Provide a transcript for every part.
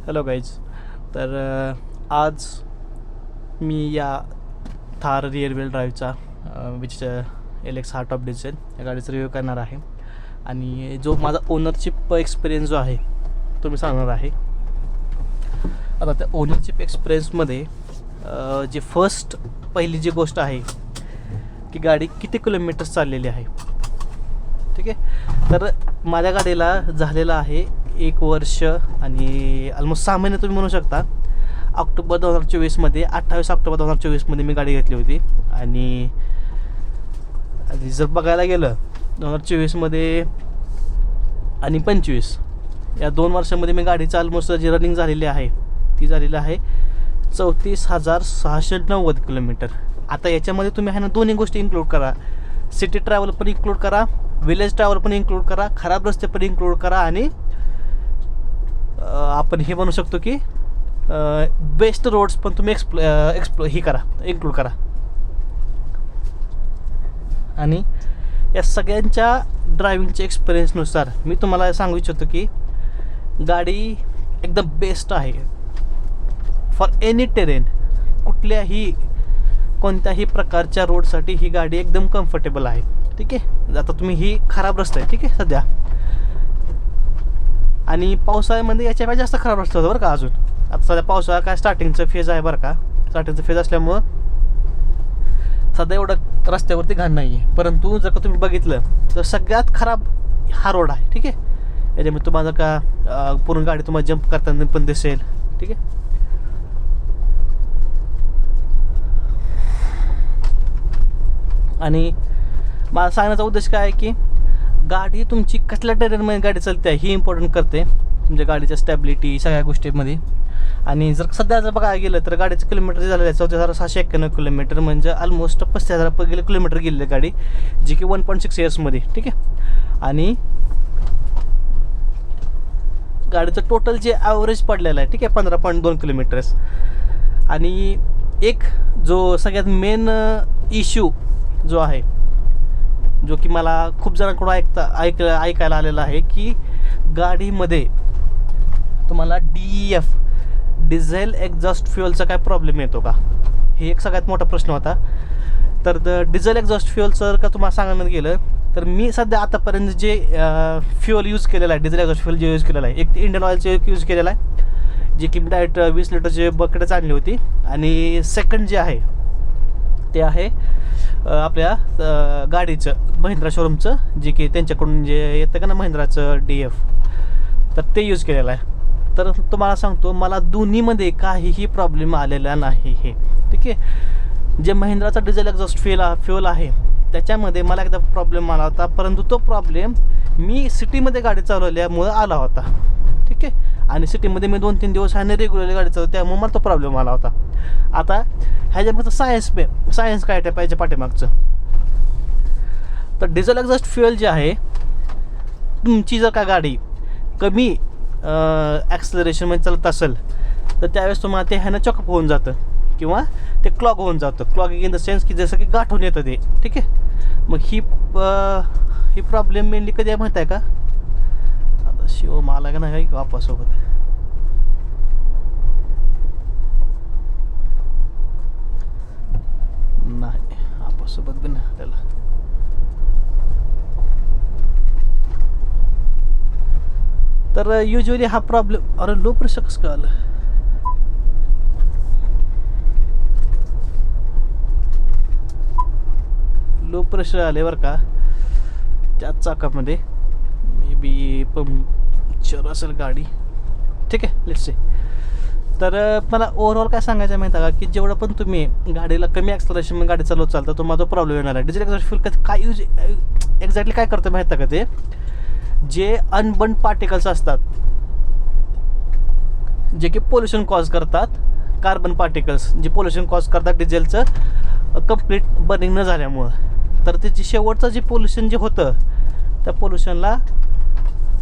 Hello guys. तर आज मी या थार रिअर व्हील ड्राईव्हचा which LX hard top diesel या गाडीचा रिव्ह्यू करणार आहे आणि जो माझा ओनरशिप एक्सपिरियन्स जो आहे तो मी सांगणार आहे. आता त्या ओनरशिप एक्सपिरियन्समध्ये जे पहिली जी गोष्ट आहे की गाडी किती किलोमीटर्स चाललेली आहे. ठीक आहे, तर माझ्या गाडीला झालेलं आहे 1 वर्ष आणि ऑलमोस्ट 6 महिने तुम्ही म्हणू शकता. ऑक्टोबर 2024मध्ये 28 ऑक्टोबर 2024मध्ये मी गाडी घेतली होती आणि जर बघायला गेलं 2024मध्ये आणि 25 या 2 वर्षामध्ये मी गाडीचं ऑलमोस्ट जी रनिंग झालेली आहे ती झालेली आहे 34,690 किलोमीटर. आता याच्यामध्ये तुम्ही आहे ना दोन्ही गोष्टी इन्क्लूड करा. सिटी ट्रॅव्हल पण इन्क्लूड करा, विलेज ट्रॅव्हल पण इन्क्लूड करा, खराब रस्ते पण इन्क्लूड करा आणि आपण हे म्हणू शकतो की बेस्ट रोड्स पण तुम्ही इन्क्लूड करा. आणि या सगळ्यांच्या ड्रायव्हिंगच्या एक्सपिरियन्सनुसार मी तुम्हाला सांगू इच्छितो की गाडी एकदम बेस्ट आहे फॉर एनी टेरेन. कोणत्याही प्रकारच्या रोडसाठी ही गाडी एकदम कम्फर्टेबल आहे. ठीक आहे, आता तुम्ही ही खराब रस्ता आहे ठीक आहे सध्या, आणि पावसाळ्यामध्ये याच्यापेक्षा जास्त खराब रस्ता होतं बरं का. अजून आता सध्या पावसाळा काय स्टार्टिंगचं फेज आहे बरं का. स्टार्टिंगचं फेज असल्यामुळं सध्या एवढं रस्त्यावरती घाण नाही आहे, परंतु जर का तुम्ही बघितलं तर सगळ्यात खराब हा रोड आहे. ठीक आहे, याच्यामध्ये तुम्हाला का पूर्ण गाडी तुम्हाला जंप करताना पण दिसेल. ठीक आहे, आणि मला सांगण्याचा उद्देश काय आहे की गाडी तुमची कसल्या टेरेनमध्ये गाडी चालते ही इम्पॉर्टंट करते तुमच्या गाडीच्या स्टॅबिलिटी सगळ्या गोष्टींमध्ये. आणि जर सध्या जर बघायला गेलं तर गाडीचं किलोमीटर झालेलं आहे 14,691 किलोमीटर, म्हणजे ऑलमोस्ट 35,000 किलोमीटर गेलेली गाडी, जी की 1.6 इयर्समध्ये. ठीक आहे, आणि गाडीचं टोटल जे ॲव्हरेज पडलेलं आहे ठीक आहे 15.2 किलोमीटर्स. आणि एक जो सगळ्यात मेन इश्यू जो आहे जो की मला खूप जणांकडून ऐकायला आलेला आहे की गाडीमध्ये तुम्हाला DEF डिझेल एक्झॉस्ट फ्युअलचा काय प्रॉब्लेम येतो का, हे एक सगळ्यात मोठा प्रश्न होता. तर डिझेल एक्झॉस्ट फ्युअलचं का तुम्हाला सांगण्यात गेलं तर मी सध्या आतापर्यंत जे फ्युअल यूज केलेलं आहे, डिझेल एक्झॉस्ट फ्युअल जे यूज केलेलं आहे, एक ते इंडियन ऑइलचे यूज केलेलं आहे जे की मी डायरेक्ट 20 लिटरचे बकेटच आणली होती. आणि सेकंड जे आहे ते आहे आपल्या गाडीचं महिंद्रा शोरूमचं, जे की त्यांच्याकडून जे येतं का ना महिंद्राचं DF, तर ते यूज केलेलं आहे. तर तुम्हाला सांगतो मला दोन्हीमध्ये काहीही प्रॉब्लेम आलेला नाही हे. ठीक आहे, जे महिंद्राचा डिझेल एक्झॉस्ट फ्युअल आहे त्याच्यामध्ये मला एकदा प्रॉब्लेम आला होता, परंतु तो प्रॉब्लेम मी सिटीमध्ये गाडी चालवल्यामुळं आला होता. ठीक आहे, आणि सिटीमध्ये मी 2-3 दिवस ह्याने रेग्युलरली गाडी चालवतो त्यामुळे मला तो प्रॉब्लेम आला होता. आता ह्याच्यामध्ये सायन्स काय पाहिजे पाठीमागचं. तर डिझेल एक्झॉस्ट फ्युअल जे आहे, तुमची जर का गाडी कमी ॲक्सलरेशनमध्ये चालत असेल तर त्यावेळेस तुम्हाला ते ह्यानं चॉकअप होऊन जातं किंवा ते क्लॉग होऊन जातं. क्लॉगिंग इन द सेन्स की जसं की गाठून येतं ते. ठीक आहे, मग ही प्रॉब्लेम मेनली कधी आहे माहीत आहे का. आता शिव मला का नाही वापसोबत नाही आपसोबत बी नाही त्याला. तर युजली हा प्रॉब्लेम, अरे लो प्रेशर कसं काय आलं. लो प्रेशर आले बरं का त्याच चाकामध्ये, मे बी पंक्चर असेल गाडी. ठीक आहे, लेट्स से. तर मला ओव्हरऑल काय सांगायचं आहे माहिती आहे का की जेवढं पण तुम्ही गाडीला कमी ॲक्सलरेशनमध्ये गाडी चालवत चालता तुम्हाला तो प्रॉब्लेम येणार आहे. डिझेल एक्झॉस्ट फ्युअल काय एक्झॅक्टली काय करतं माहिती आहे का, ते जे अनबर्न पार्टिकल्स असतात जे की पोल्युशन कॉज करतात, कार्बन पार्टिकल्स जे पोल्युशन कॉज करतात डिझेलचं कंप्लीट बर्निंग न झाल्यामुळं, तर ते जे शेवटचं जे पोल्युशन जे होतं त्या पोल्युशनला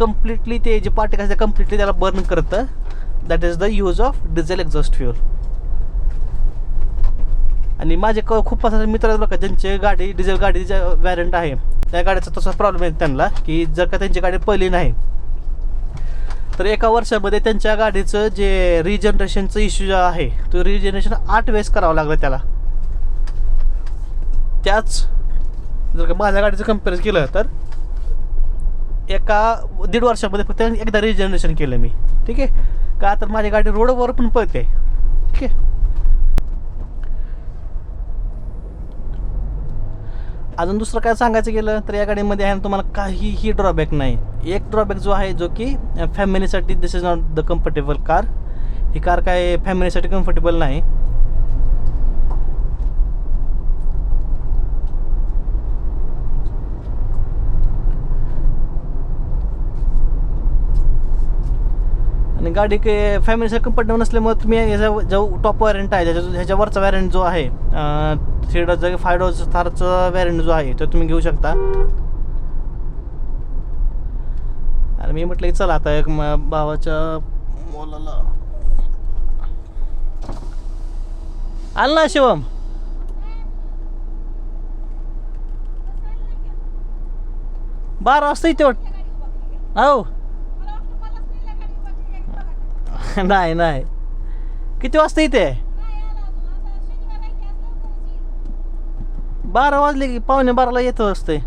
कम्प्लिटली ते जे पार्टिकल्स आहे कम्प्लिटली त्याला बर्न करतं. That is the use of diesel exhaust fuel. आणि माझे खूप असे मित्र आहेत बघा ज्यांची गाडी डिझेल गाडीच्या व्हॅरियंट आहे त्या गाडीचा तसाच प्रॉब्लेम आहे त्यांना की जर का त्यांची गाडी पहिली नाही तर एका वर्षामध्ये त्यांच्या गाडीचं जे रिजनरेशनचं इश्यू आहे तो रिजनरेशन 8 वेळेस करावं लागलं त्याला. त्याच जर का माझ्या गाडीचं कम्पेअर केलं तर एका 1.5 वर्षामध्ये फक्त एकदा रिजनरेशन केलं मी. ठीक आहे, का तर माझी गाडी रोडवर पण पळते. ठीक आहे, अजून दुसरं काय सांगायचं गेलं तर या गाडीमध्ये आहे ना तुम्हाला काहीही ड्रॉबॅक नाही. एक ड्रॉबॅक जो आहे जो की फॅमिलीसाठी this is not the comfortable car. ही कार काय फॅमिलीसाठी कम्फर्टेबल नाही. आणि गाडी काय फॅमिलीसाठी कम्फर्टेबल नसल्यामुळे तुम्ही ह्याचा जो टॉप वॅरंट आहे ह्याच्यावरचा वॅरंट जो आहे 3 डोअरचा 5 डोअरचा थारचा वॅरंट जो आहे तो तुम्ही घेऊ शकता. आणि मी म्हटलं की चला आता एक भावाच्या मुलाला आलं ना शिवम. बारा वाजता इथे वाट हो. नाही नाही, किती वाजता इथे? 12 वाजले की 11:45 येतो असते.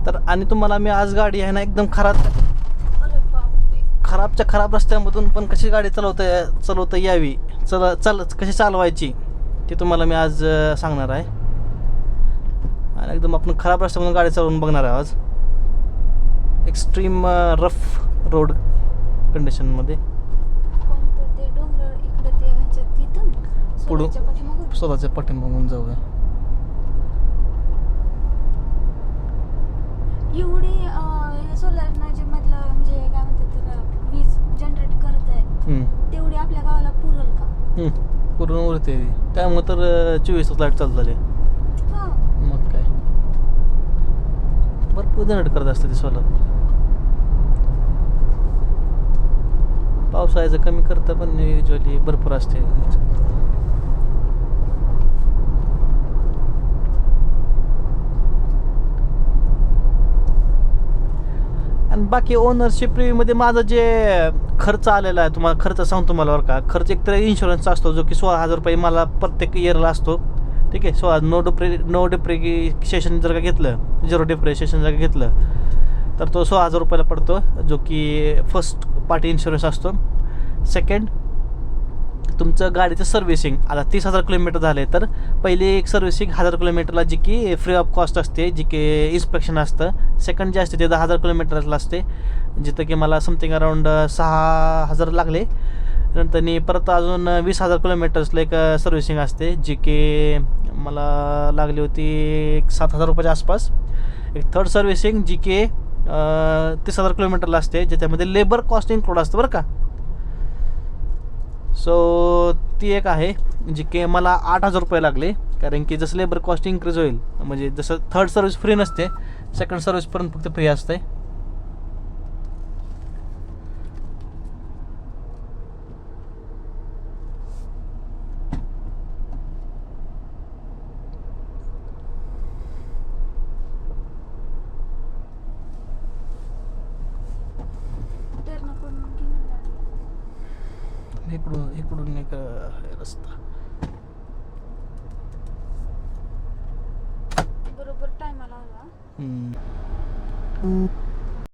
तर आणि तुम्हाला मी आज गाडी आहे ना एकदम खराबच्या खराब रस्त्यामधून पण कशी गाडी चालवता यावी, कशी चालवायची ते तुम्हाला मी आज सांगणार आहे. आणि एकदम आपण खराब रस्त्यामधून गाडी चालवून बघणार आहे आज एक्स्ट्रीम रफ रोड कंडिशनमध्ये. पुढून स्वतःच्या पाठीमागून जाऊया. एवढी सोलर मधलं म्हणजे काय म्हणतात त्याला वीज जनरेट करत आहे तेवढी आपल्या गावाला पुरल का? पूर्ण उरते त्यामुळे तर 24 तास लाईट चालू झाली. मग काय भरपूर जनरेट करत असते ते सोलर. पावसाळ्याचं कमी करतं पण युजली भरपूर असते. आणि बाकी ओनरशिप रिव्ह्यूमध्ये माझं जे खर्च आलेला आहे तुम्हाला खर्च सांगतो मला बरं का. खर्च एकतर इन्शुरन्सचा असतो जो की 16,000 रुपये मला प्रत्येक इयरला असतो. ठीक आहे, नो डिप्रिशिएशन जर का घेतलं, 0 डिप्रिशिएशन जर का घेतलं तर तो 16,000 रुपयाला पडतो जो की फर्स्ट पार्टी इन्शुरन्स असतो. सेकंड तुमचं गाडीचं सर्व्हिसिंग. आता 30,000 किलोमीटर झाले तर पहिली एक सर्व्हिसिंग 1,000 किलोमीटरला जी की फ्री ऑफ कॉस्ट असते, जी की इन्स्पेक्शन असतं. सेकंड जे असते ते 10,000 किलोमीटरला असते, जिथं की मला समथिंग अराऊंड 6,000 लागले. नंतर परत अजून 20,000 किलोमीटर्सला एक सर्व्हिसिंग असते जी की मला लागली होती 7,000 रुपयाच्या आसपास. एक थर्ड सर्व्हिसिंग जी की 30,000 किलोमीटरला असते, ज्याच्यामध्ये लेबर कॉस्ट इन्क्लूड असतं बरं का. सो ती एक आहे जी की मला 8,000 रुपये लागले, कारण की जसं लेबर कॉस्ट इन्क्रीज होईल म्हणजे जसं थर्ड सर्व्हिस फ्री नसते, सेकंड सर्व्हिसपर्यंत फक्त फ्री असते. इकडून एक रस्ता बरोबर टायमाला आला.